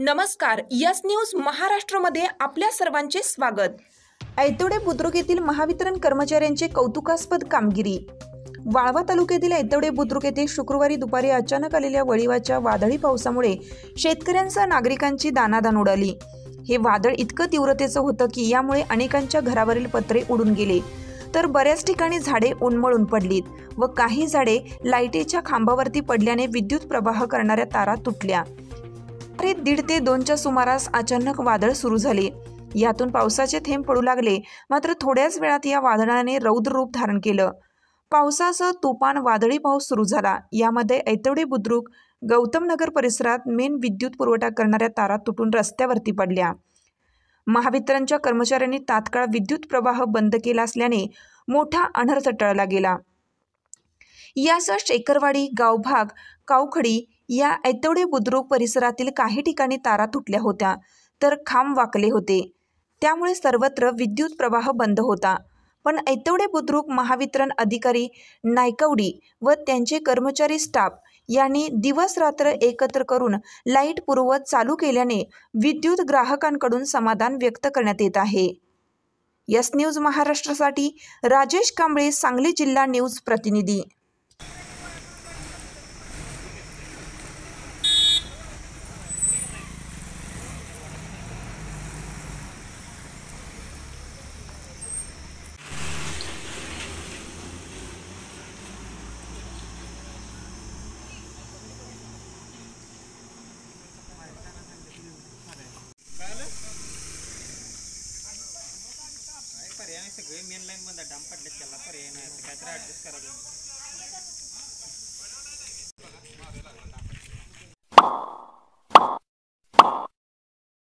नमस्कार, yes news महाराष्ट्रमध्ये आपल्या सर्वांचे स्वागत। ऐतवडे बुद्रुक येथील महावितरण कर्मचाऱ्यांचे कौतुकास्पद कामगिरी। वाळवा तालुक्यातील ऐतवडे बुद्रुक येथे शुक्रवारी दुपारी अचानक आलेल्या वळीवाच्या वादळी पावसामुळे शेतकऱ्यांसह नागरिकांची दाणादाण उडाली। हे वादळ इतकं तीव्रतेचं होतं की यामुळे अनेकांच्या घरावरील पत्रे उडून गेले, तर बऱ्याच ठिकाणी झाडे उन्मळून पडलीत व काही झाडे लाईटीच्या खांबावरती पडल्याने विद्युत प्रवाह करणाऱ्या तारा तुटल्या। 1:30 ते 2च्या सुमारास अचानक वादळ सुरू झाले। यातून पावसाचे थेंब पडू लागले, मात्र थोड्याच वेळात या वादळाने रौद्र रूप धारण केलं। पावसासह तुफान वादळी पाऊस सुरू झाला। यामध्ये ऐतवडे बुद्रुक गौतम नगर परिसरात मेन विद्युत पुरवठा करणाऱ्या तारा तुटून रस्त्यावरती पडल्या। महावितरणच्या कर्मचाऱ्यांनी तात्काळ विद्युत प्रवाह बंद केला असल्याने मोठा अनर्थ टळला गेला। यासह शेखरवाडी, गावभाग, कावखडी या ऐतवडे बुद्रुक परिसरातील काही ठिकाणी तारा तुटल्या होत्या, तर खांब वाकले होते। त्यामुळे सर्वत्र विद्युत प्रवाह बंद होता। पण ऐतवडे बुद्रुक महावितरण अधिकारी नायकवडी व त्यांचे कर्मचारी स्टाफ यांनी दिवस रात्र एकत्र करून लाईट पुरवत चालू केल्याने विद्युत ग्राहकांकडून समाधान व्यक्त करण्यात येत आहे। यस न्यूज महाराष्ट्रासाठी राजेश कांबळे, सांगली जिल्हा न्यूज प्रतिनिधी। पर्याय सगळे मेन लाईन मध्ये डांब पडले, त्याला पर्याय नाही, काय तर ऍडजस्ट करा तुम्ही।